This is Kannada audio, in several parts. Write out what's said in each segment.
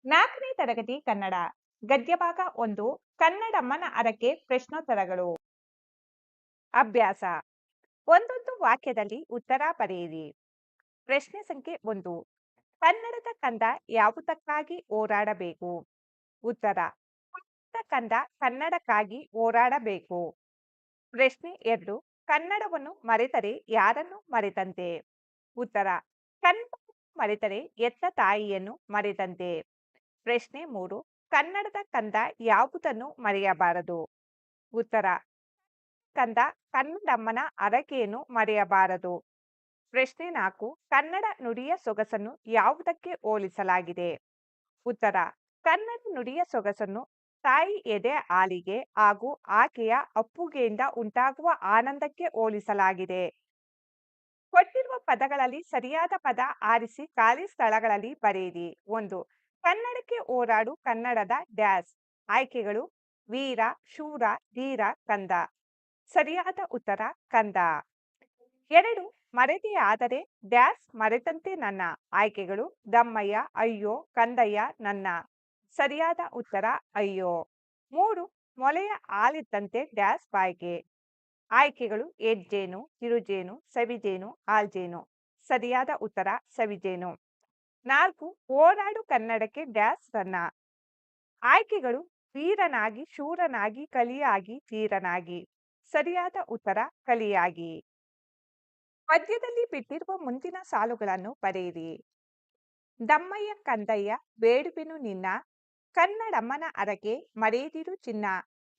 4ನೇ ತರಗತಿ ಕನ್ನಡ ಗದ್ಯಭಾಗ 1 ಕನ್ನಡಮ್ಮನ ಹರಕೆ ಪ್ರಶ್ನೋತ್ತರಗಳು. ಅಭ್ಯಾಸ. ಒಂದೊಂದು ವಾಕ್ಯದಲ್ಲಿ ಉತ್ತರ ಬರೆಯಿರಿ. ಪ್ರಶ್ನೆ ಸಂಖ್ಯೆ 1. ಕನ್ನಡದ ಕಂದ ಯಾವುದಕ್ಕಾಗಿ ಹೋರಾಡಬೇಕು? ಉತ್ತರ: ಕನ್ನಡದ ಕಂದ ಕನ್ನಡಕ್ಕಾಗಿ ಹೋರಾಡಬೇಕು. ಪ್ರಶ್ನೆ 2. ಕನ್ನಡವನ್ನು ಮರೆತರೆ ಯಾರನ್ನು ಮರೆತಂತೆ? ಉತ್ತರ: ಕನ್ನಡವನ್ನು ಮರೆತರೆ ಹೆತ್ತ ತಾಯಿಯನ್ನು ಮರೆತಂತೆ. ಪ್ರಶ್ನೆ 3. ಕನ್ನಡದ ಕಂದ ಯಾವುದನ್ನು ಮರೆಯಬಾರದು? ಉತ್ತರ: ಕಂದ ಕನ್ನಡಮ್ಮನ ಹರಕೆಯನ್ನು ಮರೆಯಬಾರದು. ಪ್ರಶ್ನೆ 4. ಕನ್ನಡ ನುಡಿಯ ಸೊಗಸನ್ನು ಯಾವುದಕ್ಕೆ ಹೋಲಿಸಲಾಗಿದೆ? ಉತ್ತರ: ಕನ್ನಡ ನುಡಿಯ ಸೊಗಸನ್ನು ತಾಯಿ ಎದೆ ಹಾಲಿಗೆ ಹಾಗೂ ಆಕೆಯ ಅಪ್ಪುಗೆಯಿಂದ ಉಂಟಾಗುವ ಆನಂದಕ್ಕೆ ಹೋಲಿಸಲಾಗಿದೆ. ಕೊಟ್ಟಿರುವ ಪದಗಳಲ್ಲಿ ಸರಿಯಾದ ಪದ ಆರಿಸಿ ಖಾಲಿ ಸ್ಥಳಗಳಲ್ಲಿ ಬರೆಯಿರಿ. 1. ಕನ್ನಡಕ್ಕೆ ಹೋರಾಡು ಕನ್ನಡದ ಡ್ಯಾಶ್. ಆಯ್ಕೆಗಳು: ವೀರ, ಶೂರ, ಧೀರ, ಕಂದ. ಸರಿಯಾದ ಉತ್ತರ ಕಂದ. 2. ಮರೆತೆಯಾದರೆ ಡ್ಯಾಶ್ ಮರೆತಂತೆ ನನ್ನ. ಆಯ್ಕೆಗಳು: ದಮ್ಮಯ್ಯ, ಅಯ್ಯೋ, ಕಂದಯ್ಯ, ನನ್ನ. ಸರಿಯಾದ ಉತ್ತರ ಅಯ್ಯೋ. 3. ಮೊಲೆಯ ಹಾಲಿದ್ದಂತೆ ಡ್ಯಾಶ್ ಬಾಯ್ಗೆ. ಆಯ್ಕೆಗಳು: ಹೆಜ್ಜೇನು, ಕಿರುಜೇನು, ಸವಿಜೇನು, ಹಾಲ್ಜೇನು. ಸರಿಯಾದ ಉತ್ತರ ಸವಿಜೇನು. 4. ಹೋರಾಡು ಕನ್ನಡಕ್ಕೆ ಡ್ಯಾಶ್ ರನ್ನ. ಆಯ್ಕೆಗಳು: ವೀರನಾಗಿ, ಶೂರನಾಗಿ, ಕಲಿಯಾಗಿ, ಧೀರನಾಗಿ. ಸರಿಯಾದ ಉತ್ತರ ಕಲಿಯಾಗಿ. ಪದ್ಯದಲ್ಲಿ ಬಿಟ್ಟಿರುವ ಮುಂದಿನ ಸಾಲುಗಳನ್ನು ಬರೆಯಿರಿ. ದಮ್ಮಯ್ಯ ಕಂದಯ್ಯ ಬೇಡುವೆನು ನಿನ್ನ, ಕನ್ನಡಮ್ಮನ ಹರಕೆ ಮರೆಯದಿರು ಚಿನ್ನ.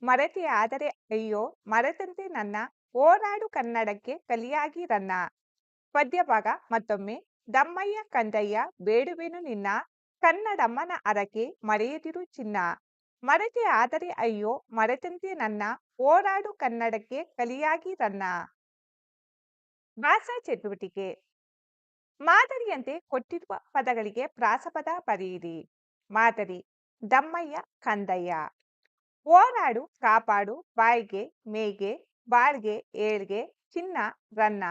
ಮರೆತೆಯಾದರೆ ಅಯ್ಯೋ ಮರೆತಂತೆ ನನ್ನ, ಹೋರಾಡು ಕನ್ನಡಕ್ಕೆ ಕಲಿಯಾಗಿ ರನ್ನ. ಪದ್ಯಭಾಗ ಮತ್ತೊಮ್ಮೆ. ದಮ್ಮಯ್ಯ ಕಂದಯ್ಯ ಬೇಡುವೆನು ನಿನ್ನ, ಕನ್ನಡಮ್ಮನ ಹರಕೆ ಮರೆಯದಿರು ಚಿನ್ನ. ಮರೆತೆಯಾದರೆ ಅಯ್ಯೋ ಮರೆತಂತೆ ನನ್ನ, ಹೋರಾಡು ಕನ್ನಡಕ್ಕೆ ಕಲಿಯಾಗಿ ರನ್ನ. ಭಾಷಾ ಚಟುವಟಿಕೆ. ಮಾದರಿಯಂತೆ ಕೊಟ್ಟಿರುವ ಪದಗಳಿಗೆ ಪ್ರಾಸಪದ ಬರೆಯಿರಿ. ಮಾದರಿ: ದಮ್ಮಯ್ಯ ಕಂದಯ್ಯ. ಹೋರಾಡು ಕಾಪಾಡು ಬಾಯ್ಗೆ ಮೇಗೆ ಬಾಳ್ಗೆ ಏಳ್ಗೆ ಚಿನ್ನ ರನ್ನ.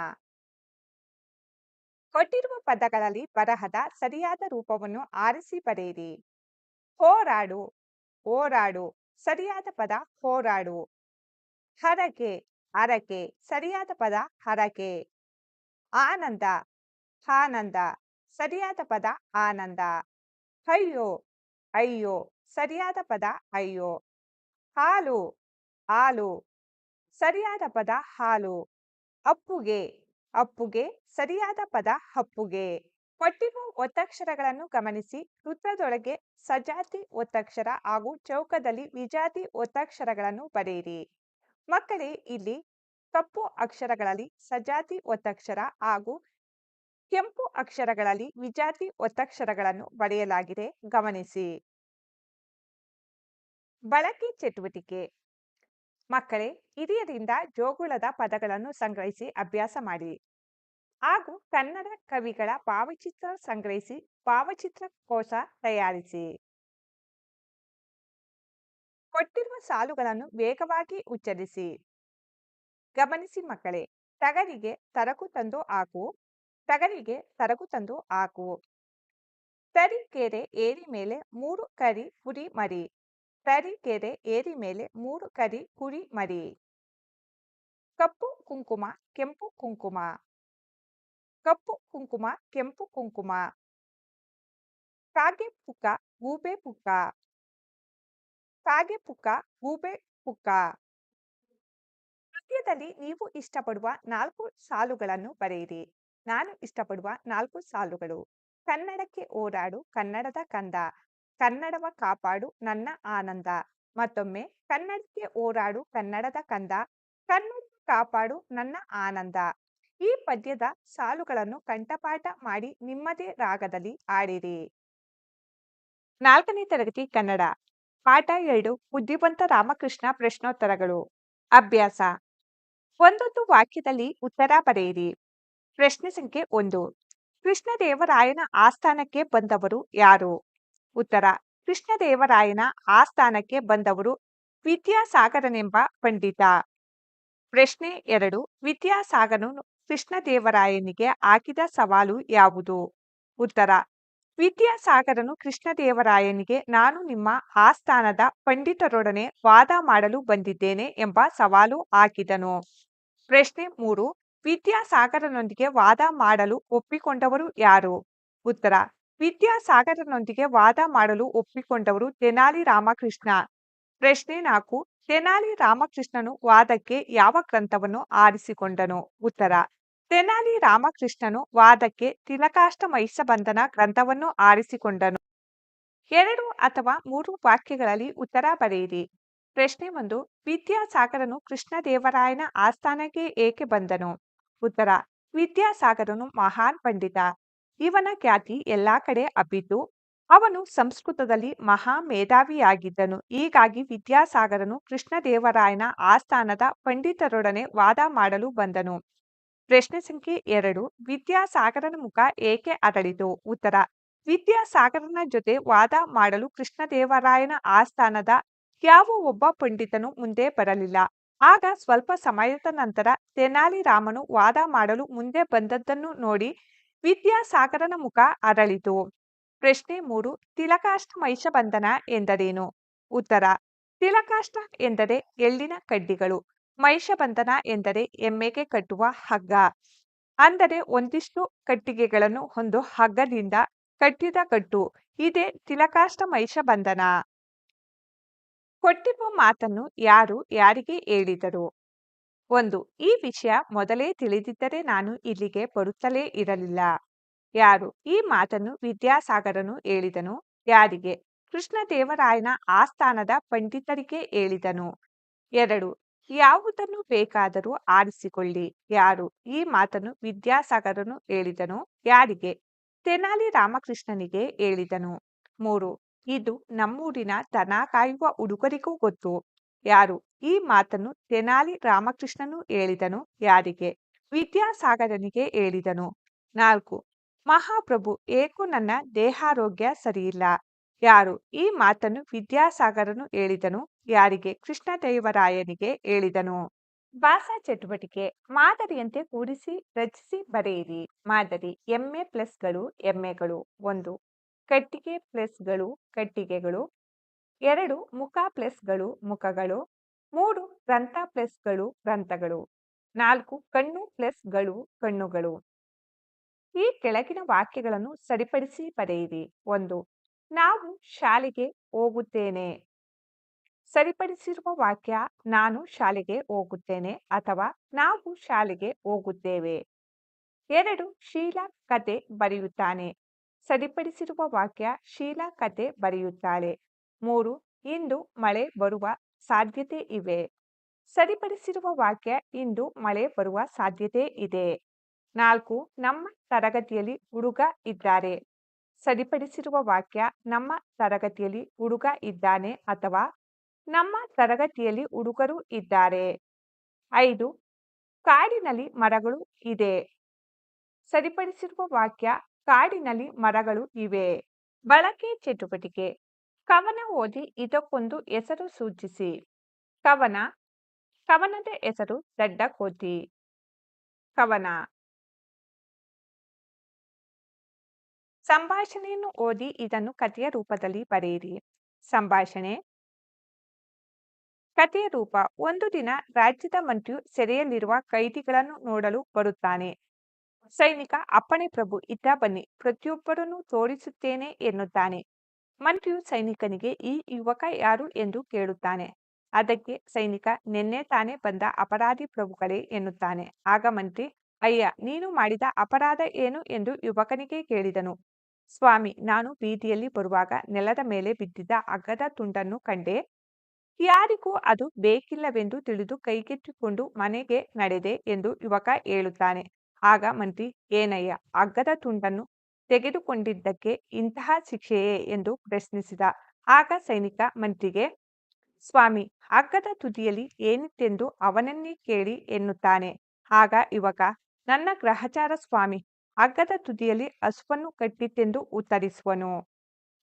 ಕೊಟ್ಟಿರುವ ಪದಗಳಲ್ಲಿ ಬರಹದ ಸರಿಯಾದ ರೂಪವನ್ನು ಆರಿಸಿ ಬರೆಯಿರಿ. ಹೋರಾಡು, ಹೋರಾಡು. ಸರಿಯಾದ ಪದ ಹೋರಾಡು. ಹರಕೆ, ಹರಕೆ. ಸರಿಯಾದ ಪದ ಹರಕೆ. ಆನಂದ, ಆನಂದ. ಸರಿಯಾದ ಪದ ಆನಂದ. ಅಯ್ಯೋ, ಅಯ್ಯೋ. ಸರಿಯಾದ ಪದ ಅಯ್ಯೋ. ಹಾಲು, ಹಾಲು. ಸರಿಯಾದ ಪದ ಹಾಲು. ಅಪ್ಪುಗೆ, ಅಪ್ಪುಗೆ. ಸರಿಯಾದ ಪದ ಅಪ್ಪುಗೆ. ಕೊಟ್ಟಿರುವ ಒತ್ತಕ್ಷರಗಳನ್ನು ಗಮನಿಸಿ ವೃತ್ತದೊಳಗೆ ಸಜಾತಿ ಒತ್ತಕ್ಷರ ಹಾಗೂ ಚೌಕದಲ್ಲಿ ವಿಜಾತಿ ಒತ್ತಕ್ಷರಗಳನ್ನು ಬರೆಯಿರಿ. ಮಕ್ಕಳೇ, ಇಲ್ಲಿ ಕಪ್ಪು ಅಕ್ಷರಗಳಲ್ಲಿ ಸಜಾತಿ ಒತ್ತಕ್ಷರ ಹಾಗೂ ಕೆಂಪು ಅಕ್ಷರಗಳಲ್ಲಿ ವಿಜಾತಿ ಒತ್ತಕ್ಷರಗಳನ್ನು ಬರೆಯಲಾಗಿದೆ, ಗಮನಿಸಿ. ಬಳಕೆ ಚಟುವಟಿಕೆ. ಮಕ್ಕಳೇ, ಹಿರಿಯರಿಂದ ಜೋಗುಳದ ಪದಗಳನ್ನು ಸಂಗ್ರಹಿಸಿ ಅಭ್ಯಾಸ ಮಾಡಿ ಹಾಗೂ ಕನ್ನಡ ಕವಿಗಳ ಭಾವಚಿತ್ರ ಸಂಗ್ರಹಿಸಿ ಭಾವಚಿತ್ರ ಕೋಶ ತಯಾರಿಸಿ. ಕೊಟ್ಟಿರುವ ಸಾಲುಗಳನ್ನು ವೇಗವಾಗಿ ಉಚ್ಚರಿಸಿ. ಗಮನಿಸಿ ಮಕ್ಕಳೇ. ಟಗರಿಗೆ ತರಗು ತಂದು ಹಾಕು, ಟಗರಿಗೆ ತರಗು ತಂದು ಹಾಕು. ತರೀಕೆರೆ ಏರಿ ಮೇಲೆ 3 ಕರಿ ಕುರಿ ಮರಿ. ತರೀಕೆರೆ ಏರಿ ಮೇಲೆ 3 ಕರಿ ಕುರಿ ಮರಿ. ಕಪ್ಪು ಕುಂಕುಮ ಕೆಂಪು ಕುಂಕುಮ. ಕಪ್ಪು ಕುಂಕುಮ ಕೆಂಪು ಕುಂಕುಮ. ಕಾಗೆ ಪುಕ್ಕ ಗೂಬೆ ಪುಕ್ಕ. ಕಾಗೆ ಪುಕ್ಕ ಗೂಬೆ ಪುಕ್ಕ. ಪದ್ಯದಲ್ಲಿ ನೀವು ಇಷ್ಟಪಡುವ 4 ಸಾಲುಗಳನ್ನು ಬರೆಯಿರಿ. ನಾನು ಇಷ್ಟಪಡುವ 4 ಸಾಲುಗಳು: ಕನ್ನಡಕ್ಕೆ ಹೋರಾಡು ಕನ್ನಡದ ಕಂದ, ಕನ್ನಡವ ಕಾಪಾಡು ನನ್ನ ಆನಂದ. ಮತ್ತೊಮ್ಮೆ: ಕನ್ನಡಕ್ಕೆ ಹೋರಾಡು ಕನ್ನಡದ ಕಂದ, ಕನ್ನಡ ಕಾಪಾಡು ನನ್ನ ಆನಂದ. ಈ ಪದ್ಯದ ಸಾಲುಗಳನ್ನು ಕಂಠಪಾಠ ಮಾಡಿ ನಿಮ್ಮದೇ ರಾಗದಲ್ಲಿ ಹಾಡಿರಿ. 4ನೇ ತರಗತಿ ಕನ್ನಡ ಪಾಠ 2 ಬುದ್ಧಿವಂತ ರಾಮಕೃಷ್ಣ ಪ್ರಶ್ನೋತ್ತರಗಳು. ಅಭ್ಯಾಸ. ಒಂದೊಂದು ವಾಕ್ಯದಲ್ಲಿ ಉತ್ತರ ಬರೆಯಿರಿ. ಪ್ರಶ್ನೆ ಸಂಖ್ಯೆ 1. ಕೃಷ್ಣದೇವರಾಯನ ಆಸ್ಥಾನಕ್ಕೆ ಬಂದವರು ಯಾರು? ಉತ್ತರ: ಕೃಷ್ಣದೇವರಾಯನ ಆಸ್ಥಾನಕ್ಕೆ ಬಂದವರು ವಿದ್ಯಾಸಾಗರನೆಂಬ ಪಂಡಿತ. ಪ್ರಶ್ನೆ 2. ವಿದ್ಯಾಸಾಗರನು ಕೃಷ್ಣದೇವರಾಯನಿಗೆ ಹಾಕಿದ ಸವಾಲು ಯಾವುದು? ಉತ್ತರ: ವಿದ್ಯಾಸಾಗರನು ಕೃಷ್ಣದೇವರಾಯನಿಗೆ ನಾನು ನಿಮ್ಮ ಆಸ್ಥಾನದ ಪಂಡಿತರೊಡನೆ ವಾದ ಮಾಡಲು ಬಂದಿದ್ದೇನೆ ಎಂಬ ಸವಾಲು ಹಾಕಿದನು. ಪ್ರಶ್ನೆ 3. ವಿದ್ಯಾಸಾಗರನೊಂದಿಗೆ ವಾದ ಮಾಡಲು ಒಪ್ಪಿಕೊಂಡವರು ಯಾರು? ಉತ್ತರ: ವಿದ್ಯಾಸಾಗರನೊಂದಿಗೆ ವಾದ ಮಾಡಲು ಒಪ್ಪಿಕೊಂಡವರು ತೆನಾಲಿ ರಾಮಕೃಷ್ಣ. ಪ್ರಶ್ನೆ 4. ತೆನಾಲಿ ರಾಮಕೃಷ್ಣನು ವಾದಕ್ಕೆ ಯಾವ ಗ್ರಂಥವನ್ನು ಆರಿಸಿಕೊಂಡನು? ಉತ್ತರ: ತೆನಾಲಿ ರಾಮಕೃಷ್ಣನು ವಾದಕ್ಕೆ ತಿಲಕಾಷ್ಟಮೈಷಬಂಧನ ಗ್ರಂಥವನ್ನು ಆರಿಸಿಕೊಂಡನು. 2 ಅಥವಾ 3 ವಾಕ್ಯಗಳಲ್ಲಿ ಉತ್ತರ ಬರೆಯಿರಿ. ಪ್ರಶ್ನೆ 1. ವಿದ್ಯಾಸಾಗರನು ಕೃಷ್ಣದೇವರಾಯನ ಆಸ್ಥಾನಕ್ಕೆ ಏಕೆ ಬಂದನು? ಉತ್ತರ: ವಿದ್ಯಾಸಾಗರನು ಮಹಾನ್ ಪಂಡಿತ. ಇವನ ಖ್ಯಾತಿ ಎಲ್ಲಾ ಕಡೆ ಹಬ್ಬಿತು. ಅವನು ಸಂಸ್ಕೃತದಲ್ಲಿ ಮಹಾ ಮೇಧಾವಿಯಾಗಿದ್ದನು. ಹೀಗಾಗಿ ವಿದ್ಯಾಸಾಗರನು ಕೃಷ್ಣದೇವರಾಯನ ಆಸ್ಥಾನದ ಪಂಡಿತರೊಡನೆ ವಾದ ಮಾಡಲು ಬಂದನು. ಪ್ರಶ್ನೆ ಸಂಖ್ಯೆ 2. ವಿದ್ಯಾಸಾಗರನ ಮುಖ ಏಕೆ ಅರಳಿತು? ಉತ್ತರ: ವಿದ್ಯಾಸಾಗರನ ಜೊತೆ ವಾದ ಮಾಡಲು ಕೃಷ್ಣದೇವರಾಯನ ಆಸ್ಥಾನದ ಯಾವ ಒಬ್ಬ ಪಂಡಿತನು ಮುಂದೆ ಬರಲಿಲ್ಲ. ಆಗ ಸ್ವಲ್ಪ ಸಮಯದ ನಂತರ ತೆನಾಲಿ ರಾಮನು ವಾದ ಮಾಡಲು ಮುಂದೆ ಬಂದದ್ದನ್ನು ನೋಡಿ ವಿದ್ಯಾಸಾಗರನ ಮುಖ ಅರಳಿತು. ಪ್ರಶ್ನೆ 3. ತಿಲಕಾಷ್ಟಮೈಷಬಂಧನ ಎಂದರೇನು? ಉತ್ತರ: ತಿಲಕಾಷ್ಟ ಎಂದರೆ ಎಳ್ಳಿನ ಕಡ್ಡಿಗಳು. ಮೈಷಬಂಧನ ಎಂದರೆ ಎಮ್ಮೆಗೆ ಕಟ್ಟುವ ಹಗ್ಗ. ಅಂದರೆ ಒಂದಿಷ್ಟು ಕಟ್ಟಿಗೆಗಳನ್ನು ಒಂದು ಹಗ್ಗದಿಂದ ಕಟ್ಟಿದ ಕಟ್ಟು. ಇದೇ ತಿಲಕಾಷ್ಟಮೈಷಬಂಧನ. ಕೊಟ್ಟಿರುವ ಮಾತನ್ನು ಯಾರು ಯಾರಿಗೆ ಹೇಳಿದರು? 1. ಈ ವಿಷಯ ಮೊದಲೇ ತಿಳಿದಿದ್ದರೆ ನಾನು ಇಲ್ಲಿಗೆ ಬರುತ್ತಲೇ ಇರಲಿಲ್ಲ. ಯಾರು ಈ ಮಾತನ್ನು ವಿದ್ಯಾಸಾಗರನು ಹೇಳಿದನು? ಯಾರಿಗೆ? ಕೃಷ್ಣದೇವರಾಯನ ಆಸ್ಥಾನದ ಪಂಡಿತರಿಗೆ ಹೇಳಿದನು. 2. ಯಾವುದನ್ನು ಬೇಕಾದರೂ ಆರಿಸಿಕೊಳ್ಳಿ. ಯಾರು ಈ ಮಾತನ್ನು ವಿದ್ಯಾಸಾಗರನು ಹೇಳಿದನು? ಯಾರಿಗೆ? ತೆನಾಲಿ ರಾಮಕೃಷ್ಣನಿಗೆ ಹೇಳಿದನು. 3. ಇದು ನಮ್ಮೂರಿನ ದನ ಕಾಯುವ ಹುಡುಗರಿಗೂ ಗೊತ್ತು. ಯಾರು ಈ ಮಾತನ್ನು ತೆನಾಲಿ ರಾಮಕೃಷ್ಣನು ಹೇಳಿದನು? ಯಾರಿಗೆ? ವಿದ್ಯಾಸಾಗರನಿಗೆ ಹೇಳಿದನು. 4. ಮಹಾಪ್ರಭು, ಏಕೋ ನನ್ನ ದೇಹಾರೋಗ್ಯ ಸರಿಯಿಲ್ಲ. ಯಾರು ಈ ಮಾತನ್ನು ವಿದ್ಯಾಸಾಗರನು ಹೇಳಿದನು? ಯಾರಿಗೆ? ಕೃಷ್ಣದೇವರಾಯನಿಗೆ ಹೇಳಿದನು. ಭಾಷಾ ಚಟುವಟಿಕೆ. ಮಾದರಿಯಂತೆ ಕೂಡಿಸಿ ರಚಿಸಿ ಬರೆಯಿರಿ. ಮಾದರಿ: ಎಮ್ಮೆ ಪ್ಲಸ್ಗಳು ಎಮ್ಮೆಗಳು. 1. ಕಟ್ಟಿಗೆ ಪ್ಲಸ್ಗಳು ಕಟ್ಟಿಗೆಗಳು. 2. ಮುಖ ಪ್ಲಸ್ಗಳು ಮುಖಗಳು. 3. ಗ್ರಂಥ ಪ್ಲಸ್ಗಳು ಗ್ರಂಥಗಳು. 4. ಕಣ್ಣು ಪ್ಲಸ್ಗಳು ಕಣ್ಣುಗಳು. ಈ ಕೆಳಗಿನ ವಾಕ್ಯಗಳನ್ನು ಸರಿಪಡಿಸಿ ಬರೆಯಿರಿ. 1. ನಾವು ಶಾಲೆಗೆ ಹೋಗುತ್ತೇನೆ. ಸರಿಪಡಿಸಿರುವ ವಾಕ್ಯ ನಾನು ಶಾಲೆಗೆ ಹೋಗುತ್ತೇನೆ ಅಥವಾ ನಾವು ಶಾಲೆಗೆ ಹೋಗುತ್ತೇವೆ. 2. ಶೀಲಾ ಕತೆ ಬರೆಯುತ್ತಾನೆ. ಸರಿಪಡಿಸಿರುವ ವಾಕ್ಯ ಶೀಲಾ ಕತೆ ಬರೆಯುತ್ತಾಳೆ. 3. ಇಂದು ಮಳೆ ಬರುವ ಸಾಧ್ಯತೆ ಇವೆ. ಸರಿಪಡಿಸಿರುವ ವಾಕ್ಯ ಇಂದು ಮಳೆ ಬರುವ ಸಾಧ್ಯತೆ ಇದೆ. 4. ನಮ್ಮ ತರಗತಿಯಲ್ಲಿ ಹುಡುಗ ಇದ್ದಾರೆ. ಸರಿಪಡಿಸಿರುವ ವಾಕ್ಯ ನಮ್ಮ ತರಗತಿಯಲ್ಲಿ ಹುಡುಗ ಇದ್ದಾನೆ ಅಥವಾ ನಮ್ಮ ತರಗತಿಯಲ್ಲಿ ಹುಡುಗರು ಇದ್ದಾರೆ. 5. ಕಾಡಿನಲ್ಲಿ ಮರಗಳು ಇದೆ. ಸರಿಪಡಿಸಿರುವ ವಾಕ್ಯ ಕಾಡಿನಲ್ಲಿ ಮರಗಳು ಇವೆ. ಬಳಕೆ ಚಟುವಟಿಕೆ. ಕವನ ಓದಿ ಇದಕ್ಕೊಂದು ಹೆಸರು ಸೂಚಿಸಿ. ಕವನ. ಕವನದ ಹೆಸರು ದಡ್ಡ ಕೋತಿ. ಕವನ. ಸಂಭಾಷಣೆಯನ್ನು ಓದಿ ಇದನ್ನು ಕಥೆಯ ರೂಪದಲ್ಲಿ ಬರೆಯಿರಿ. ಸಂಭಾಷಣೆ. ಕಥೆಯ ರೂಪ. ಒಂದು ದಿನ ರಾಜ್ಯದ ಮಂತ್ರಿಯು ಸೆರೆಯಲ್ಲಿರುವ ಕೈದಿಗಳನ್ನು ನೋಡಲು ಬರುತ್ತಾನೆ. ಸೈನಿಕ: ಅಪ್ಪಣೆ ಪ್ರಭು, ಇತ್ತ ಬನ್ನಿ, ಪ್ರತಿಯೊಬ್ಬರನ್ನು ತೋರಿಸುತ್ತೇನೆ ಎನ್ನುತ್ತಾನೆ. ಮಂತ್ರಿಯು ಸೈನಿಕನಿಗೆ ಈ ಯುವಕ ಯಾರು ಎಂದು ಕೇಳುತ್ತಾನೆ. ಅದಕ್ಕೆ ಸೈನಿಕ: ನಿನ್ನೆ ತಾನೇ ಬಂದ ಅಪರಾಧಿ ಪ್ರಭುಗಳೇ ಎನ್ನುತ್ತಾನೆ. ಆಗ ಮಂತ್ರಿ: ಅಯ್ಯ, ನೀನು ಮಾಡಿದ ಅಪರಾಧ ಏನು ಎಂದು ಯುವಕನಿಗೆ ಕೇಳಿದನು. ಸ್ವಾಮಿ, ನಾನು ಬೀದಿಯಲ್ಲಿ ಬರುವಾಗ ನೆಲದ ಮೇಲೆ ಬಿದ್ದಿದ್ದ ಹಗ್ಗದ ತುಂಡನ್ನು ಕಂಡೆ. ಯಾರಿಗೂ ಅದು ಬೇಕಿಲ್ಲವೆಂದು ತಿಳಿದು ಕೈಗೆತ್ತಿಕೊಂಡು ಮನೆಗೆ ನಡೆದೆ ಎಂದು ಯುವಕ ಹೇಳುತ್ತಾನೆ. ಆಗ ಮಂತ್ರಿ: ಏನಯ್ಯ, ಹಗ್ಗದ ತುಂಡನ್ನು ತೆಗೆದುಕೊಂಡಿದ್ದಕ್ಕೆ ಇಂತಹ ಶಿಕ್ಷೆಯೇ ಎಂದು ಪ್ರಶ್ನಿಸಿದ. ಆಗ ಸೈನಿಕ ಮಂತ್ರಿಗೆ: ಸ್ವಾಮಿ, ಹಗ್ಗದ ತುದಿಯಲ್ಲಿ ಏನಿತ್ತೆಂದು ಅವನನ್ನೇ ಕೇಳಿ ಎನ್ನುತ್ತಾನೆ. ಆಗ ಯುವಕ: ನನ್ನ ಗ್ರಹಚಾರ ಸ್ವಾಮಿ, ಹಗ್ಗದ ತುದಿಯಲ್ಲಿ ಹಸುವನ್ನು ಕಟ್ಟಿತ್ತೆಂದು ಉತ್ತರಿಸುವನು.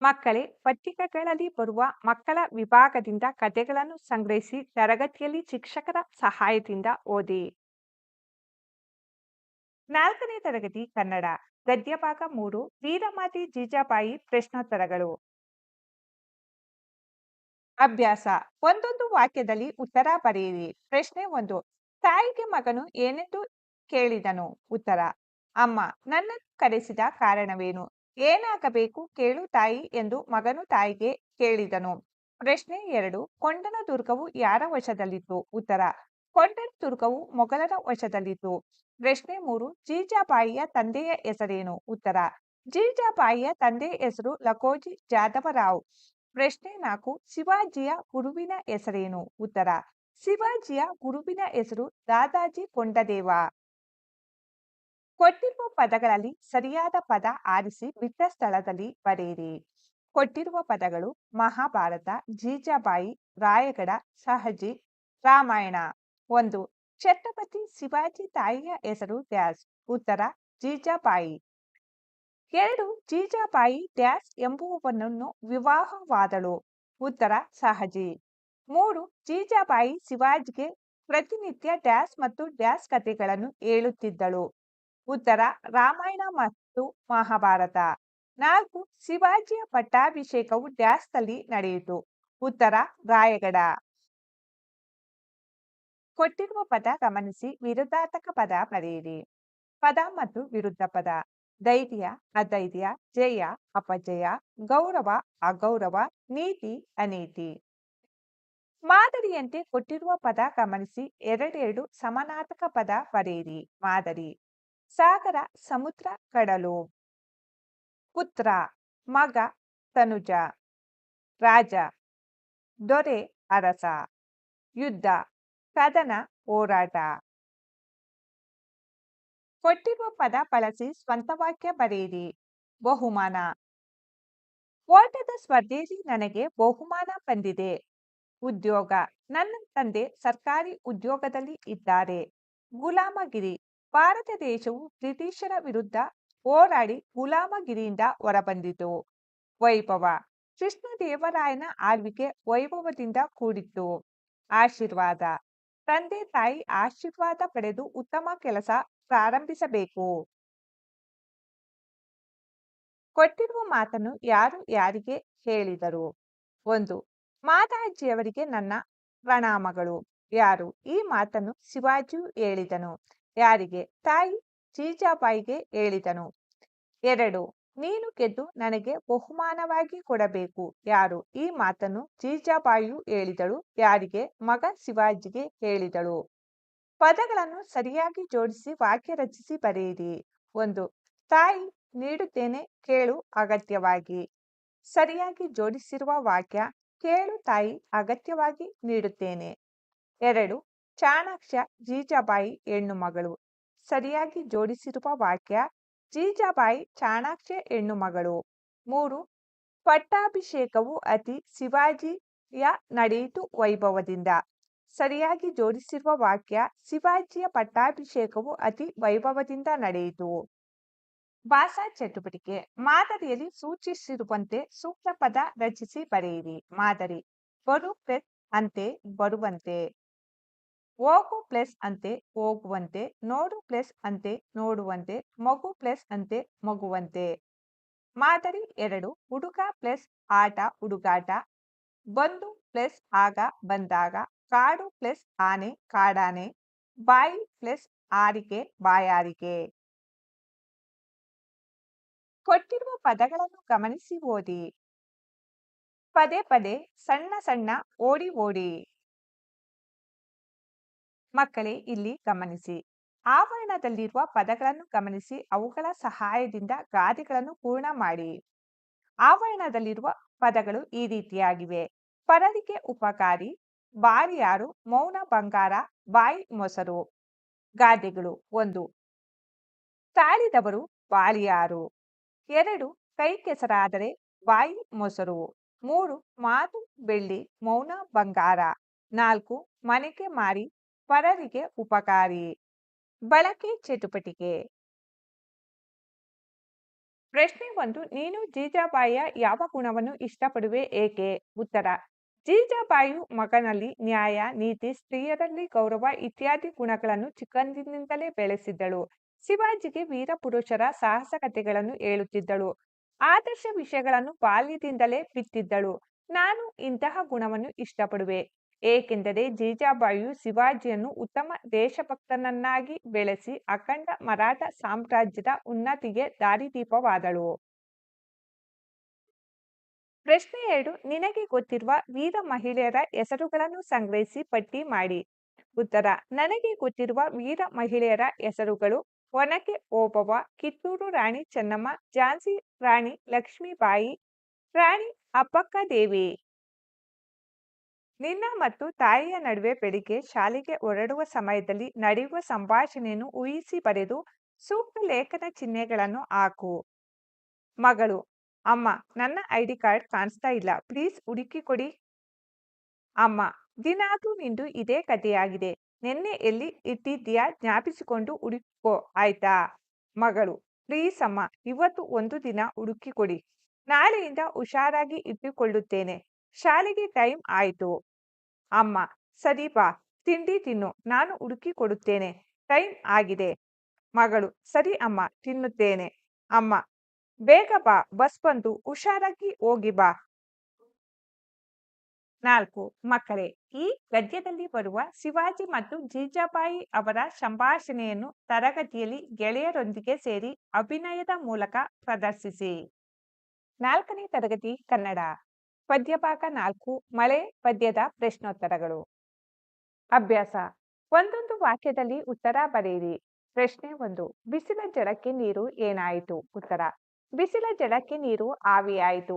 ಮಕ್ಕಳೇ, ಪತ್ರಿಕೆಗಳಲ್ಲಿ ಬರುವ ಮಕ್ಕಳ ವಿಭಾಗದಿಂದ ಕಥೆಗಳನ್ನು ಸಂಗ್ರಹಿಸಿ ತರಗತಿಯಲ್ಲಿ ಶಿಕ್ಷಕರ ಸಹಾಯದಿಂದ ಓದಿ. 4ನೇ ತರಗತಿ ಕನ್ನಡ. ಗದ್ಯ ಭಾಗ 3 ವೀರಮಾತೆ ಜೀಜಾಬಾಯಿ ಪ್ರಶ್ನೋತ್ತರಗಳು. ಅಭ್ಯಾಸ. ಒಂದೊಂದು ವಾಕ್ಯದಲ್ಲಿ ಉತ್ತರ ಬರೆಯಿರಿ. ಪ್ರಶ್ನೆ 1. ತಾಯಿಗೆ ಮಗನು ಏನೆಂದು ಕೇಳಿದನು? ಉತ್ತರ: ಅಮ್ಮ, ನನ್ನನ್ನು ಕರೆಸಿದ ಕಾರಣವೇನು? ಏನಾಗಬೇಕು ಕೇಳು ತಾಯಿ ಎಂದು ಮಗನು ತಾಯಿಗೆ ಕೇಳಿದನು. ಪ್ರಶ್ನೆ 2. ಕೊಂಡನ ದುರ್ಗವು ಯಾರ ವಶದಲ್ಲಿತ್ತು? ಉತ್ತರ: ಕೊಂಡನ ದುರ್ಗವು ಮೊಘಲರ ವಶದಲ್ಲಿತ್ತು. ಪ್ರಶ್ನೆ 3. ಜೀಜಾಬಾಯಿಯ ತಂದೆಯ ಹೆಸರೇನು? ಉತ್ತರ: ಜೀಜಾಬಾಯಿಯ ತಂದೆಯ ಹೆಸರು ಲಖೋಜಿ ಜಾಧವರಾವ್. ಪ್ರಶ್ನೆ 4. ಶಿವಾಜಿಯ ಗುರುವಿನ ಹೆಸರೇನು? ಉತ್ತರ: ಶಿವಾಜಿಯ ಗುರುವಿನ ಹೆಸರು ದಾದಾಜಿ ಕೊಂಡದೇವ. ಕೊಟ್ಟಿರುವ ಪದಗಳಲ್ಲಿ ಸರಿಯಾದ ಪದ ಆರಿಸಿ ಬಿಟ್ಟ ಸ್ಥಳದಲ್ಲಿ ಬರೆಯಿರಿ. ಕೊಟ್ಟಿರುವ ಪದಗಳು: ಮಹಾಭಾರತ, ಜೀಜಾಬಾಯಿ, ರಾಯಗಢ, ಶಹಜಿ, ರಾಮಾಯಣ. 1. ಛತ್ರಪತಿ ಶಿವಾಜಿ ತಾಯಿಯ ಹೆಸರು ಡ್ಯಾಶ್. ಉತ್ತರ: ಜೀಜಾಬಾಯಿ. 2. ಜೀಜಾಬಾಯಿ ಡ್ಯಾಶ್ ಎಂಬುವವನನ್ನು ವಿವಾಹವಾದಳು. ಉತ್ತರ: ಶಹಜಿ. 3. ಜೀಜಾಬಾಯಿ ಶಿವಾಜಿಗೆ ಪ್ರತಿನಿತ್ಯ ಡ್ಯಾಶ್ ಮತ್ತು ಡ್ಯಾಶ್ ಕಥೆಗಳನ್ನು ಹೇಳುತ್ತಿದ್ದಳು. ಉತ್ತರ: ರಾಮಾಯಣ ಮತ್ತು ಮಹಾಭಾರತ. 4. ಶಿವಾಜಿಯ ಪಟ್ಟಾಭಿಷೇಕವು ಡ್ಯಾಶ್ನಲ್ಲಿ ನಡೆಯಿತು. ಉತ್ತರ: ರಾಯಗಢ. ಕೊಟ್ಟಿರುವ ಪದ ಗಮನಿಸಿ ವಿರುದ್ಧಾರ್ಥಕ ಪದ ಬರೆಯಿರಿ. ಪದ ಮತ್ತು ವಿರುದ್ಧ ಪದ: ಧೈರ್ಯ, ಅಧೈರ್ಯ, ಜಯ, ಅಪಜಯ, ಗೌರವ, ಅಗೌರವ, ನೀತಿ, ಅನೀತಿ. ಮಾದರಿಯಂತೆ ಕೊಟ್ಟಿರುವ ಪದ ಗಮನಿಸಿ ಎರಡೆರಡು ಸಮಾನಾರ್ಥಕ ಪದ ಬರೆಯಿರಿ. ಮಾದರಿ: ಸಾಗರ, ಸಮುದ್ರ, ಕಡಲು. ಪುತ್ರ: ಮಗ, ತನುಜ. ರಾಜ: ದೊರೆ, ಅರಸ. ಯುದ್ಧ: ಕದನ, ಹೋರಾಟ. ಕೊಟ್ಟಿರುವ ಪದ ಬಳಸಿ ಸ್ವಂತ ವಾಕ್ಯ ಬರೆಯಿರಿ. ಬಹುಮಾನ: ಓಟದ ಸ್ಪರ್ಧೆಯಲ್ಲಿ ನನಗೆ ಬಹುಮಾನ ಬಂದಿದೆ. ಉದ್ಯೋಗ: ನನ್ನ ತಂದೆ ಸರ್ಕಾರಿ ಉದ್ಯೋಗದಲ್ಲಿ ಇದ್ದಾರೆ. ಗುಲಾಮಗಿರಿ: ಭಾರತ ದೇಶವು ಬ್ರಿಟಿಷರ ವಿರುದ್ಧ ಹೋರಾಡಿ ಗುಲಾಮಗಿರಿಯಿಂದ ಹೊರಬಂದಿತು. ವೈಭವ: ಕೃಷ್ಣದೇವರಾಯನ ಆಳ್ವಿಕೆ ವೈಭವದಿಂದ ಕೂಡಿತ್ತು. ಆಶೀರ್ವಾದ: ತಂದೆ ತಾಯಿ ಆಶೀರ್ವಾದ ಪಡೆದು ಉತ್ತಮ ಕೆಲಸ ಪ್ರಾರಂಭಿಸಬೇಕು. ಕೊಟ್ಟಿರುವ ಮಾತನ್ನು ಯಾರು ಯಾರಿಗೆ ಹೇಳಿದರು? 1. ಮಾತಾಜಿಯವರಿಗೆ ನನ್ನ ಪ್ರಣಾಮಗಳು. ಯಾರು? ಈ ಮಾತನ್ನು ಶಿವಾಜಿಯು ಹೇಳಿದನು. ಯಾರಿಗೆ? ತಾಯಿ ಜೀಜಾಬಾಯಿಗೆ ಹೇಳಿದನು. 2. ನೀನು ಗೆದ್ದು ನನಗೆ ಬಹುಮಾನವಾಗಿ ಕೊಡಬೇಕು. ಯಾರು? ಈ ಮಾತನ್ನು ಜೀಜಾಬಾಯಿಯು ಹೇಳಿದಳು. ಯಾರಿಗೆ? ಮಗ ಶಿವಾಜಿಗೆ ಹೇಳಿದಳು. ಪದಗಳನ್ನು ಸರಿಯಾಗಿ ಜೋಡಿಸಿ ವಾಕ್ಯ ರಚಿಸಿ ಬರೆಯಿರಿ. 1. ತಾಯಿ: ನೀಡುತ್ತೇನೆ, ಕೇಳು ಅಗತ್ಯವಾಗಿ. ಸರಿಯಾಗಿ ಜೋಡಿಸಿರುವ ವಾಕ್ಯ: ಕೇಳು ತಾಯಿ, ಅಗತ್ಯವಾಗಿ ನೀಡುತ್ತೇನೆ. 2. ಚಾಣಾಕ್ಷ ಜೀಜಾಬಾಯಿ ಹೆಣ್ಣು ಮಗಳು. ಸರಿಯಾಗಿ ಜೋಡಿಸಿರುವ ವಾಕ್ಯ: ಜೀಜಾಬಾಯಿ ಚಾಣಾಕ್ಷ ಹೆಣ್ಣು ಮಗಳು. 3. ಪಟ್ಟಾಭಿಷೇಕವು ಅತಿ ಶಿವಾಜಿಯ ನಡೆಯಿತು ವೈಭವದಿಂದ. ಸರಿಯಾಗಿ ಜೋಡಿಸಿರುವ ವಾಕ್ಯ: ಶಿವಾಜಿಯ ಪಟ್ಟಾಭಿಷೇಕವು ಅತಿ ವೈಭವದಿಂದ ನಡೆಯಿತು. ಭಾಷಾ ಚಟುವಟಿಕೆ: ಮಾದರಿಯಲ್ಲಿ ಸೂಚಿಸಿರುವಂತೆ ಸೂಕ್ತ ಪದ ರಚಿಸಿ ಬರೆಯಿರಿ. ಮಾದರಿ: ಬರು ಪ್ಲಸ್ ಅಂತೆ ಬರುವಂತೆ. ಹೋಗು ಪ್ಲಸ್ ಅಂತೆ ಹೋಗುವಂತೆ. ನೋಡು ಪ್ಲಸ್ ಅಂತೆ ನೋಡುವಂತೆ. ಮಗು ಪ್ಲಸ್ ಅಂತೆ ಮಗುವಂತೆ. ಮಾದರಿ 2. ಹುಡುಗ ಪ್ಲಸ್ ಆಟ ಹುಡುಗಾಟ. ಬಂದು ಪ್ಲಸ್ ಆಗ ಬಂದಾಗ. ಕಾಡು ಪ್ಲಸ್ ಆನೆ ಕಾಡಾನೆ. ಬಾಯಿ ಪ್ಲಸ್ ಆರಿಕೆ ಬಾಯಾರಿಕೆ. ಕೊಟ್ಟಿರುವ ಪದಗಳನ್ನು ಗಮನಿಸಿ ಓದಿ. ಪದೇ ಪದೇ, ಸಣ್ಣ ಸಣ್ಣ, ಓಡಿ ಓಡಿ. ಮಕ್ಕಳೇ, ಇಲ್ಲಿ ಗಮನಿಸಿ. ಆವರಣದಲ್ಲಿರುವ ಪದಗಳನ್ನು ಗಮನಿಸಿ ಅವುಗಳ ಸಹಾಯದಿಂದ ಗಾದೆಗಳನ್ನು ಪೂರ್ಣ ಮಾಡಿ. ಆವರಣದಲ್ಲಿರುವ ಪದಗಳು ಈ ರೀತಿಯಾಗಿವೆ. ಪರರಿಗೆ ಉಪಕಾರಿ, ಬಾರಿಯಾರು, ಮೌನ ಬಂಗಾರ, ಬಾಯಿ ಮೊಸರು. ಗಾದೆಗಳು: 1. ತಾಳಿದವರು ಬಾಳಿಯಾರು. 2. ಕೈ ಕೆಸರಾದರೆ ಬಾಯಿ ಮೊಸರು. 3. ಮಾತು ಬೆಳ್ಳಿ, ಮೌನ ಬಂಗಾರ. 4. ಮನೆಗೆ ಮಾರಿ, ಪರರಿಗೆ ಉಪಕಾರಿ. ಬಳಕೆ ಚಟುವಟಿಕೆ. ಪ್ರಶ್ನೆ 1. ನೀನು ಜೀಜಾಬಾಯಿಯ ಯಾವ ಗುಣವನ್ನು ಇಷ್ಟಪಡುವೆ, ಏಕೆ? ಉತ್ತರ: ಜೀಜಾಬಾಯಿಯು ಮಗನಲ್ಲಿ ನ್ಯಾಯ, ನೀತಿ, ಸ್ತ್ರೀಯರಲ್ಲಿ ಗೌರವ ಇತ್ಯಾದಿ ಗುಣಗಳನ್ನು ಚಿಕ್ಕಂದಿನಿಂದಲೇ ಬೆಳೆಸಿದ್ದಳು. ಶಿವಾಜಿಗೆ ವೀರ ಪುರುಷರ ಸಾಹಸ ಕಥೆಗಳನ್ನು ಹೇಳುತ್ತಿದ್ದಳು. ಆದರ್ಶ ವಿಷಯಗಳನ್ನು ಬಾಲ್ಯದಿಂದಲೇ ಬಿತ್ತಿದ್ದಳು. ನಾನು ಇಂತಹ ಗುಣವನ್ನು ಇಷ್ಟಪಡುವೆ. ಏಕೆಂದರೆ ಜೀಜಾಬಾಯಿಯು ಶಿವಾಜಿಯನ್ನು ಉತ್ತಮ ದೇಶಭಕ್ತನನ್ನಾಗಿ ಬೆಳೆಸಿ ಅಖಂಡ ಮರಾಠ ಸಾಮ್ರಾಜ್ಯದ ಉನ್ನತಿಗೆ ದಾರಿದೀಪವಾದಳು. ಪ್ರಶ್ನೆ 2. ನಿನಗೆ ಗೊತ್ತಿರುವ ವೀರ ಮಹಿಳೆಯರ ಹೆಸರುಗಳನ್ನು ಸಂಗ್ರಹಿಸಿ ಪಟ್ಟಿ ಮಾಡಿ. ಉತ್ತರ. ನನಗೆ ಗೊತ್ತಿರುವ ವೀರ ಮಹಿಳೆಯರ ಹೆಸರುಗಳು: ಒನಕೆ ಓಬವ್ವ, ಕಿತ್ತೂರು ರಾಣಿ ಚೆನ್ನಮ್ಮ, ಝಾನ್ಸಿ ರಾಣಿ ಲಕ್ಷ್ಮೀಬಾಯಿ, ರಾಣಿ ಅಪ್ಪಕ್ಕದೇವಿ. ನಿನ್ನ ಮತ್ತು ತಾಯಿಯ ನಡುವೆ ಬೆಳಿಗ್ಗೆ ಶಾಲೆಗೆ ಹೊರಡುವ ಸಮಯದಲ್ಲಿ ನಡೆಯುವ ಸಂಭಾಷಣೆಯನ್ನು ಊಹಿಸಿ ಬರೆದು ಸೂಕ್ತ ಲೇಖನ ಚಿಹ್ನೆಗಳನ್ನು ಹಾಕು. ಮಗಳು: ಅಮ್ಮ, ನನ್ನ ಐಡಿ ಕಾರ್ಡ್ ಕಾಣಿಸ್ತಾ ಇಲ್ಲ, ಪ್ಲೀಸ್ ಹುಡುಕಿ ಕೊಡಿ. ಅಮ್ಮ: ದಿನಾಗ್ಲೂ ನಿಂದು ಇದೇ ಕಥೆಯಾಗಿದೆ. ನಿನ್ನೆ ಎಲ್ಲಿ ಇಟ್ಟಿದ್ದೀಯಾ ಜ್ಞಾಪಿಸಿಕೊಂಡು ಹುಡುಕೋ ಆಯ್ತಾ. ಮಗಳು: ಪ್ಲೀಸ್ ಅಮ್ಮ, ಇವತ್ತು ಒಂದು ದಿನ ಹುಡುಕಿ ಕೊಡಿ. ನಾಳೆಯಿಂದ ಹುಷಾರಾಗಿ ಇಟ್ಟುಕೊಳ್ಳುತ್ತೇನೆ. ಶಾಲೆಗೆ ಟೈಮ್ ಆಯ್ತು. ಅಮ್ಮ: ಸರಿ ಬಾ, ತಿಂಡಿ ತಿನ್ನು, ನಾನು ಹುಡುಕಿ ಕೊಡುತ್ತೇನೆ. ಟೈಮ್ ಆಗಿದೆ. ಮಗಳು: ಸರಿ ಅಮ್ಮ, ತಿನ್ನುತ್ತೇನೆ. ಅಮ್ಮ: ಬೇಗ ಬಾ, ಬಸ್ ಬಂತು, ಹುಷಾರಾಗಿ ಹೋಗಿ ಬಾ. 4. ಮಕ್ಕಳೇ, ಈ ಗದ್ಯದಲ್ಲಿ ಬರುವ ಶಿವಾಜಿ ಮತ್ತು ಜೀಜಾಬಾಯಿ ಅವರ ಸಂಭಾಷಣೆಯನ್ನು ತರಗತಿಯಲ್ಲಿ ಗೆಳೆಯರೊಂದಿಗೆ ಸೇರಿ ಅಭಿನಯದ ಮೂಲಕ ಪ್ರದರ್ಶಿಸಿ. 4ನೇ ತರಗತಿ ಕನ್ನಡ. ಪದ್ಯಭಾಗ 4. ಮಳೆ ಪದ್ಯದ ಪ್ರಶ್ನೋತ್ತರಗಳು. ಅಭ್ಯಾಸ: ಒಂದೊಂದು ವಾಕ್ಯದಲ್ಲಿ ಉತ್ತರ ಬರೆಯಿರಿ. ಪ್ರಶ್ನೆ 1. ಬಿಸಿಲ ಜಲಕ್ಕೆ ನೀರು ಏನಾಯಿತು? ಉತ್ತರ: ಬಿಸಿಲ ಜಲಕ್ಕೆ ನೀರು ಆವಿಯಾಯಿತು.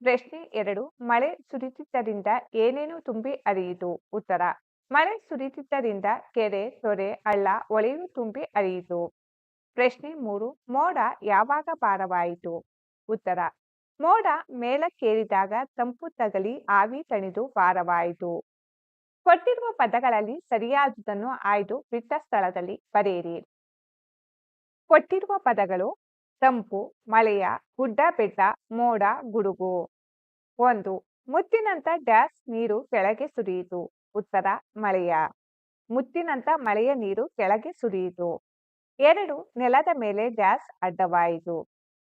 ಪ್ರಶ್ನೆ 2. ಮಳೆ ಸುರಿದಿದ್ದರಿಂದ ಏನೇನು ತುಂಬಿ ಹರಿಯಿತು? ಉತ್ತರ: ಮಳೆ ಸುರಿದಿದ್ದರಿಂದ ಕೆರೆ, ತೊರೆ, ಹಳ್ಳ, ಹೊಳೆಯು ತುಂಬಿ ಹರಿಯಿತು. ಪ್ರಶ್ನೆ 3. ಮೋಡ ಯಾವಾಗ ಭಾರವಾಯಿತು? ಉತ್ತರ: ಮೋಡ ಮೇಲಕ್ಕೇರಿದಾಗ ತಂಪು ತಗಲಿ ಆವಿ ತಣಿದು ಭಾರವಾಯಿತು. ಕೊಟ್ಟಿರುವ ಪದಗಳಲ್ಲಿ ಸರಿಯಾದುದನ್ನು ಆಯ್ದು ಬಿಟ್ಟ ಸ್ಥಳದಲ್ಲಿ ಬರೆಯಿರಿ. ಕೊಟ್ಟಿರುವ ಪದಗಳು: ತಂಪು, ಮಳೆಯ, ಗುಡ್ಡ ಬೆಟ್ಟ, ಮೋಡ, ಗುಡುಗು. 1. ಮುತ್ತಿನಂತ ಡ್ಯಾಶ್ ನೀರು ಕೆಳಗೆ ಸುರಿಯಿತು. ಉತ್ತರ: ಮಳೆಯ. ಮುತ್ತಿನಂತ ಮಳೆಯ ನೀರು ಕೆಳಗೆ ಸುರಿಯಿತು. 2. ನೆಲದ ಮೇಲೆ ಡ್ಯಾಶ್ ಅಡ್ಡವಾಯಿತು.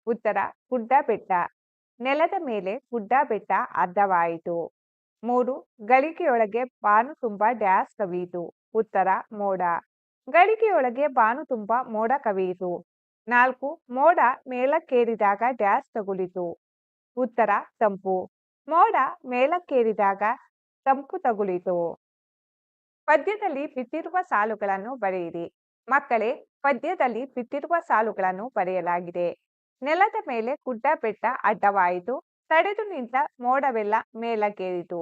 ಉತ್ತರ: ಗುಡ್ಡ ಬೆಟ್ಟ. ನೆಲದ ಮೇಲೆ ಗುಡ್ಡ ಬೆಟ್ಟ ಅಡ್ಡವಾಯಿತು. 3. ಗಳಿಗೆಯೊಳಗೆ ಬಾನು ತುಂಬ ಡ್ಯಾಶ್ ಕವಿಯಿತು. ಉತ್ತರ: ಮೋಡ. ಗಳಿಗೆಯೊಳಗೆ ಬಾನು ತುಂಬ ಮೋಡ ಕವಿಯಿತು. 4. ಮೋಡ ಮೇಲಕ್ಕೇರಿದಾಗ ಡ್ಯಾಶ್ ತಗುಲಿತು. ಉತ್ತರ: ತಂಪು. ಮೋಡ ಮೇಲಕ್ಕೇರಿದಾಗ ತಂಪು ತಗುಲಿತು. ಪದ್ಯದಲ್ಲಿ ಬಿಟ್ಟಿರುವ ಸಾಲುಗಳನ್ನು ಬರೆಯಿರಿ. ಮಕ್ಕಳೇ, ಪದ್ಯದಲ್ಲಿ ಬಿಟ್ಟಿರುವ ಸಾಲುಗಳನ್ನು ಬರೆಯಲಾಗಿದೆ. ನೆಲದ ಮೇಲೆ ಗುಡ್ಡ ಬೆಟ್ಟ ಅಡ್ಡವಾಯಿತು, ತಡೆದು ನಿಂತ ಮೋಡವೆಲ್ಲ ಮೇಲಕ್ಕೇರಿತು.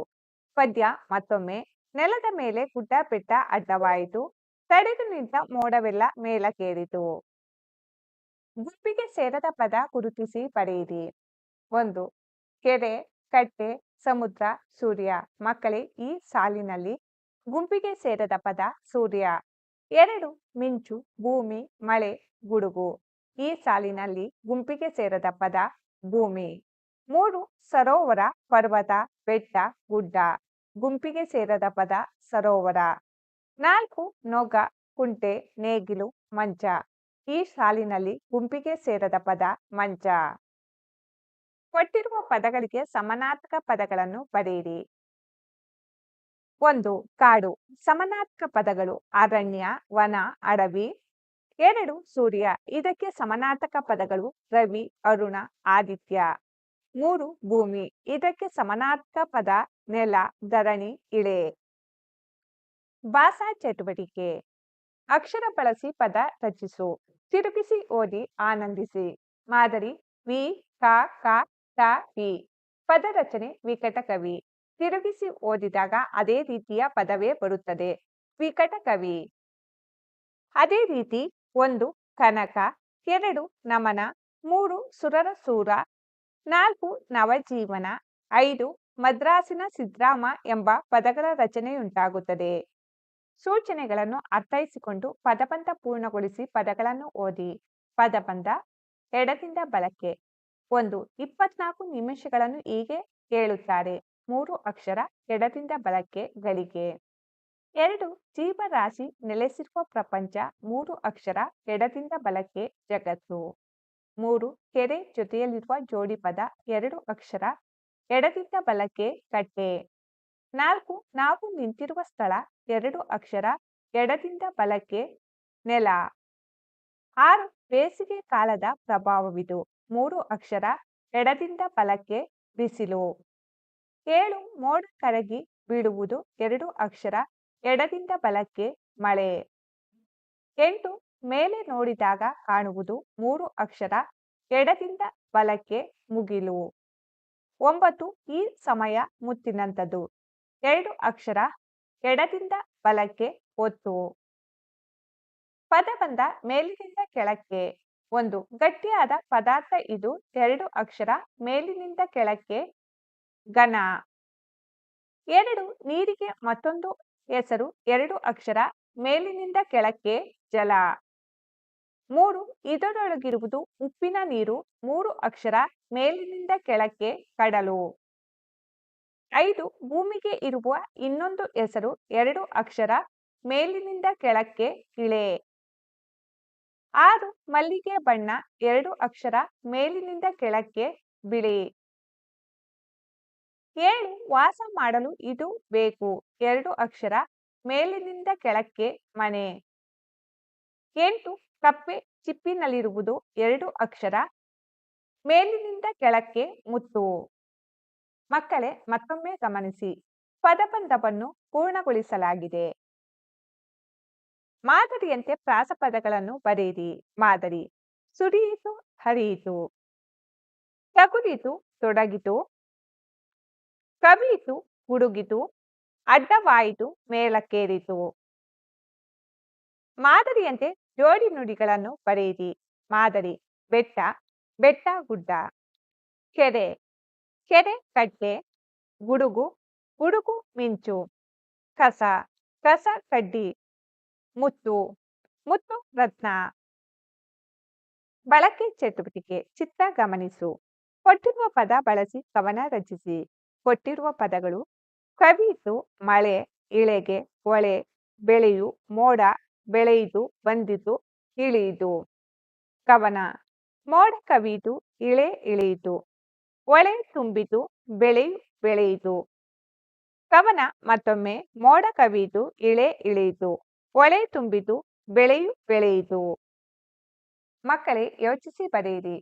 ಪದ್ಯ ಮತ್ತೊಮ್ಮೆ: ನೆಲದ ಮೇಲೆ ಗುಡ್ಡ ಬೆಟ್ಟ ಅಡ್ಡವಾಯಿತು, ತಡೆದು ನಿಂತ ಮೋಡವೆಲ್ಲ ಮೇಲಕ್ಕೇರಿತು. ಗುಂಪಿಗೆ ಸೇರದ ಪದ ಗುರುತಿಸಿ ಬರೆಯಿರಿ. 1. ಕೆರೆ, ಕಟ್ಟೆ, ಸಮುದ್ರ, ಸೂರ್ಯ. ಮಕ್ಕಳೇ, ಈ ಸಾಲಿನಲ್ಲಿ ಗುಂಪಿಗೆ ಸೇರದ ಪದ ಸೂರ್ಯ. 2. ಮಿಂಚು, ಭೂಮಿ, ಮಳೆ, ಗುಡುಗು. ಈ ಸಾಲಿನಲ್ಲಿ ಗುಂಪಿಗೆ ಸೇರದ ಪದ ಭೂಮಿ. 3. ಸರೋವರ, ಪರ್ವತ, ಬೆಟ್ಟ, ಗುಡ್ಡ. ಗುಂಪಿಗೆ ಸೇರದ ಪದ ಸರೋವರ. 4. ನೊಗ, ಕುಂಟೆ, ನೇಗಿಲು, ಮಂಚ. ಈ ಸಾಲಿನಲ್ಲಿ ಗುಂಪಿಗೆ ಸೇರದ ಪದ ಮಂಚ. ಕೊಟ್ಟಿರುವ ಪದಗಳಿಗೆ ಸಮಾನಾರ್ಥಕ ಪದಗಳನ್ನು ಬರೆಯಿರಿ. 1. ಕಾಡು. ಸಮಾನಾರ್ಥಕ ಪದಗಳು: ಅರಣ್ಯ, ವನ, ಅಡವಿ. 2. ಸೂರ್ಯ. ಇದಕ್ಕೆ ಸಮಾನಾರ್ಥಕ ಪದಗಳು: ರವಿ, ಅರುಣ, ಆದಿತ್ಯ. 3. ಭೂಮಿ. ಇದಕ್ಕೆ ಸಮಾನಾರ್ಥಕ ಪದ: ನೆಲ, ಧರಣಿ, ಇಳೆ. ಭಾಷಾ ಚಟುವಟಿಕೆ: ಅಕ್ಷರ ಬಳಸಿ ಪದ ರಚಿಸು. ತಿರುಗಿಸಿ ಓದಿ ಆನಂದಿಸಿ. ಮಾದರಿ: ವಿ, ಕ, ತ, ವಿ. ಪದ ರಚನೆ: ವಿಕಟ ಕವಿ. ತಿರುಗಿಸಿ ಓದಿದಾಗ ಅದೇ ರೀತಿಯ ಪದವೇ ಬರುತ್ತದೆ. ವಿಕಟ ಕವಿ. ಅದೇ ರೀತಿ: 1. ಕನಕ, 2. ನಮನ, 3. ಸುರರ ಸೂರ, 4. ನವಜೀವನ, 5. ಮದ್ರಾಸಿನ ಸಿದ್ರಾಮ ಎಂಬ ಪದಗಳ ರಚನೆಯುಂಟಾಗುತ್ತದೆ. ಸೂಚನೆಗಳನ್ನು ಅರ್ಥೈಸಿಕೊಂಡು ಪದಬಂಧ ಪೂರ್ಣಗೊಳಿಸಿ ಪದಗಳನ್ನು ಓದಿ. ಪದಬಂಧ: ಎಡದಿಂದ ಬಲಕ್ಕೆ. 1. 24 ನಿಮಿಷಗಳನ್ನು ಹೀಗೆ ಹೇಳುತ್ತಾರೆ. 3 ಅಕ್ಷರ, ಎಡದಿಂದ ಬಲಕ್ಕೆ ಗಳಿಗೆ. 2 ಜೀವರಾಶಿ ನೆಲೆಸಿರುವ ಪ್ರಪಂಚ. 3 ಅಕ್ಷರ ಎಡದಿಂದ ಬಲಕ್ಕೆ ಜಗತ್ತು. 3 ಕೆರೆ ಜೊತೆಯಲ್ಲಿರುವ ಜೋಡಿ ಪದ. 2 ಅಕ್ಷರ ಎಡದಿಂದ ಬಲಕ್ಕೆ ಕಟ್ಟೆ. 4 ನಾವು ನಿಂತಿರುವ ಸ್ಥಳ. 2 ಅಕ್ಷರ ಎಡದಿಂದ ಬಲಕ್ಕೆ ನೆಲ. 6 ಬೇಸಿಗೆ ಕಾಲದ ಪ್ರಭಾವವಿದು. 3 ಅಕ್ಷರ ಎಡದಿಂದ ಬಲಕ್ಕೆ ಬಿಸಿಲು. 7 ಮೋಡ ಕರಗಿ ಬೀಳುವುದು. 2 ಅಕ್ಷರ ಎಡದಿಂದ ಬಲಕ್ಕೆ ಮಳೆ. 8 ಮೇಲೆ ನೋಡಿದಾಗ ಕಾಣುವುದು. 3 ಅಕ್ಷರ ಎಡದಿಂದ ಬಲಕ್ಕೆ ಮುಗಿಲು. 9 ಈ ಸಮಯ ಮುತ್ತಿನಂಥದ್ದು. 2 ಅಕ್ಷರ ಎಡದಿಂದ ಬಲಕ್ಕೆ ಒತ್ತು. ಪದಬಂಧ ಮೇಲಿನಿಂದ ಕೆಳಕ್ಕೆ. 1 ಗಟ್ಟಿಯಾದ ಪದಾರ್ಥ ಇದು. 2 ಅಕ್ಷರ ಮೇಲಿನಿಂದ ಕೆಳಕ್ಕೆ ಘನ. 2 ನೀರಿಗೆ ಮತ್ತೊಂದು ಹೆಸರು. 2 ಅಕ್ಷರ ಮೇಲಿನಿಂದ ಕೆಳಕ್ಕೆ ಜಲ. 3 ಇದರೊಳಗಿರುವುದು ಉಪ್ಪಿನ ನೀರು. 3 ಅಕ್ಷರ ಮೇಲಿನಿಂದ ಕೆಳಕ್ಕೆ ಕಡಲು. 5 ಭೂಮಿಗೆ ಇರುವ ಇನ್ನೊಂದು ಹೆಸರು. 2 ಅಕ್ಷರ ಮೇಲಿನಿಂದ ಕೆಳಕ್ಕೆ ಇಳೆ. 6 ಮಲ್ಲಿಗೆ ಬಣ್ಣ. 2 ಅಕ್ಷರ ಮೇಲಿನಿಂದ ಕೆಳಕ್ಕೆ ಬಿಳಿ. 7 ವಾಸ ಮಾಡಲು ಇದು ಬೇಕು. 2 ಅಕ್ಷರ ಮೇಲಿನಿಂದ ಕೆಳಕ್ಕೆ ಮನೆ. 8 ಕಪ್ಪೆ ಚಿಪ್ಪಿನಲ್ಲಿರುವುದು. 2 ಅಕ್ಷರ ಮೇಲಿನಿಂದ ಕೆಳಕ್ಕೆ ಮುತ್ತು. ಮಕ್ಕಳೇ, ಮತ್ತೊಮ್ಮೆ ಗಮನಿಸಿ. ಪದಬಂಧವನ್ನು ಪೂರ್ಣಗೊಳಿಸಲಾಗಿದೆ. ಮಾದರಿಯಂತೆ ಪ್ರಾಸಪದಗಳನ್ನು ಬರೆಯಿರಿ. ಮಾದರಿ: ಸುರಿಯಿತು, ಹರಿಯಿತು. ತಗುಲಿತು, ತೊಡಗಿತು. ಕವಿಯಿತು, ಹುಡುಗಿತು. ಅಡ್ಡವಾಯಿತು, ಮೇಲಕ್ಕೇರಿತು. ಮಾದರಿಯಂತೆ ಜೋಡಿ ನುಡಿಗಳನ್ನು ಬರೆಯಿರಿ. ಮಾದರಿ: ಬೆಟ್ಟ, ಬೆಟ್ಟ ಗುಡ್ಡ. ಕೆರೆ, ಕೆರೆ ಕಟ್ಟೆ. ಗುಡುಗು, ಗುಡುಗು ಮಿಂಚು. ಕಸ, ಕಸ ಕಡ್ಡಿ. ಮುತ್ತು, ಮುತ್ತು ರತ್ನ. ಬಳಕೆ ಚಟುವಟಿಕೆ: ಚಿತ್ರ ಗಮನಿಸು. ಕೊಟ್ಟಿರುವ ಪದ ಬಳಸಿ ಕವನ ರಚಿಸಿ. ಕೊಟ್ಟಿರುವ ಪದಗಳು: ಕವಿಯಿತು, ಮಳೆ, ಇಳೆಗೆ, ಹೊಳೆ, ಬೆಳೆಯು, ಮೋಡ, ಬೆಳೆಯಿತು, ಬಂದಿತು, ಇಳಿಯಿತು. ಕವನ: ಮೋಡ ಕವಿಯಿತು, ಇಳೆ ಇಳಿಯಿತು. ಹೊಳೆ ತುಂಬಿತು, ಬೆಳೆಯು ಬೆಳೆಯಿತು. ಕವನ ಮತ್ತೊಮ್ಮೆ: ಮೋಡ ಕವಿಯಿತು, ಇಳೆ ಇಳಿಯಿತು. ಹೊಳೆ ತುಂಬಿತು, ಬೆಳೆಯು ಬೆಳೆಯಿತು. ಮಕ್ಕಳೇ, ಯೋಚಿಸಿ ಬರೆಯಿರಿ.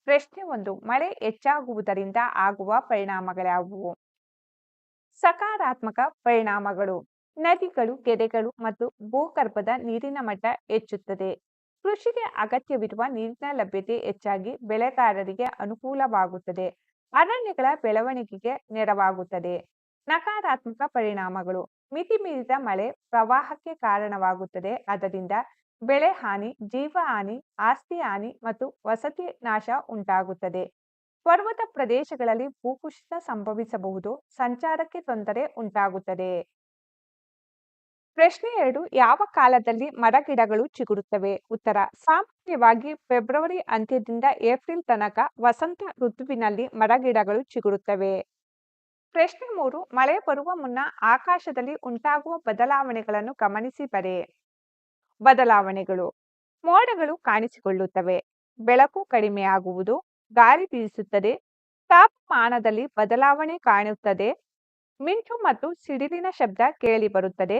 ಪ್ರಶ್ನೆ 1. ಮಳೆ ಹೆಚ್ಚಾಗುವುದರಿಂದ ಆಗುವ ಪರಿಣಾಮಗಳ್ಯಾವುವು? ಸಕಾರಾತ್ಮಕ ಪರಿಣಾಮಗಳು: ನದಿಗಳು, ಕೆರೆಗಳು ಮತ್ತು ಭೂಗರ್ಭದ ನೀರಿನ ಮಟ್ಟ ಹೆಚ್ಚುತ್ತದೆ. ಕೃಷಿಗೆ ಅಗತ್ಯವಿರುವ ನೀರಿನ ಲಭ್ಯತೆ ಹೆಚ್ಚಾಗಿ ಬೆಳೆಗಾರರಿಗೆ ಅನುಕೂಲವಾಗುತ್ತದೆ. ಅರಣ್ಯಗಳ ಬೆಳವಣಿಗೆಗೆ ನೆರವಾಗುತ್ತದೆ. ನಕಾರಾತ್ಮಕ ಪರಿಣಾಮಗಳು: ಮಿತಿಮೀರಿದ ಮಳೆ ಪ್ರವಾಹಕ್ಕೆ ಕಾರಣವಾಗುತ್ತದೆ. ಅದರಿಂದ ಬೆಳೆ ಹಾನಿ, ಜೀವ ಹಾನಿ, ಆಸ್ತಿ ಹಾನಿ ಮತ್ತು ವಸತಿ ನಾಶ ಉಂಟಾಗುತ್ತದೆ. ಪರ್ವತ ಪ್ರದೇಶಗಳಲ್ಲಿ ಭೂಕುಸಿತ ಸಂಭವಿಸಬಹುದು. ಸಂಚಾರಕ್ಕೆ ತೊಂದರೆ ಉಂಟಾಗುತ್ತದೆ. ಪ್ರಶ್ನೆ 2. ಯಾವ ಕಾಲದಲ್ಲಿ ಮರಗಿಡಗಳು ಚಿಗುರುತ್ತವೆ? ಉತ್ತರ: ಸಾಮಾನ್ಯವಾಗಿ ಫೆಬ್ರವರಿ ಅಂತ್ಯದಿಂದ ಏಪ್ರಿಲ್ ತನಕ ವಸಂತ ಋತುವಿನಲ್ಲಿ ಮರಗಿಡಗಳು ಚಿಗುರುತ್ತವೆ. ಪ್ರಶ್ನೆ 3. ಮಳೆ ಬರುವ ಮುನ್ನ ಆಕಾಶದಲ್ಲಿ ಉಂಟಾಗುವ ಬದಲಾವಣೆಗಳನ್ನು ಗಮನಿಸಿ ಬರೆ. ಬದಲಾವಣೆಗಳು: ಮೋಡಗಳು ಕಾಣಿಸಿಕೊಳ್ಳುತ್ತವೆ. ಬೆಳಕು ಕಡಿಮೆಯಾಗುವುದು. ಗಾಳಿ ಬೀಸುತ್ತದೆ. ತಾಪಮಾನದಲ್ಲಿ ಬದಲಾವಣೆ ಕಾಣುತ್ತದೆ. ಮಿಂಚು ಮತ್ತು ಸಿಡಿಲಿನ ಶಬ್ದ ಕೇಳಿಬರುತ್ತದೆ.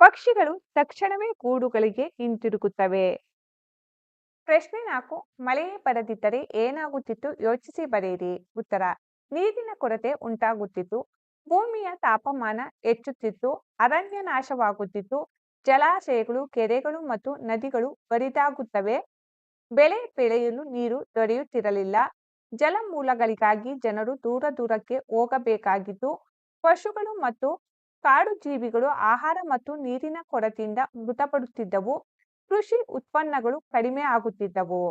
ಪಕ್ಷಿಗಳು ತಕ್ಷಣವೇ ಗೂಡುಗಳಿಗೆ ಹಿಂತಿರುಗುತ್ತವೆ. ಪ್ರಶ್ನೆ 4. ಮಳೆಯೇ ಬರದಿದ್ದರೆ ಏನಾಗುತ್ತಿತ್ತು? ಯೋಚಿಸಿ ಬರೆಯಿರಿ. ಉತ್ತರ: ನೀರಿನ ಕೊರತೆ ಉಂಟಾಗುತ್ತಿತ್ತು. ಭೂಮಿಯ ತಾಪಮಾನ ಹೆಚ್ಚುತ್ತಿತ್ತು. ಅರಣ್ಯ ನಾಶವಾಗುತ್ತಿತ್ತು. ಜಲಾಶಯಗಳು, ಕೆರೆಗಳು ಮತ್ತು ನದಿಗಳು ಬರಿದಾಗುತ್ತವೆ. ಬೆಳೆ ಬೆಳೆಯಲು ನೀರು ದೊರೆಯುತ್ತಿರಲಿಲ್ಲ. ಜಲಮೂಲಗಳಿಗಾಗಿ ಜನರು ದೂರ ದೂರಕ್ಕೆ ಹೋಗಬೇಕಾಗಿತ್ತು. ಪಶುಗಳು ಮತ್ತು ಕಾಡು ಜೀವಿಗಳು ಆಹಾರ ಮತ್ತು ನೀರಿನ ಕೊರತೆಯಿಂದ ಮೃತಪಡುತ್ತಿದ್ದವು. ಕೃಷಿ ಉತ್ಪನ್ನಗಳು ಕಡಿಮೆ ಆಗುತ್ತಿದ್ದವು.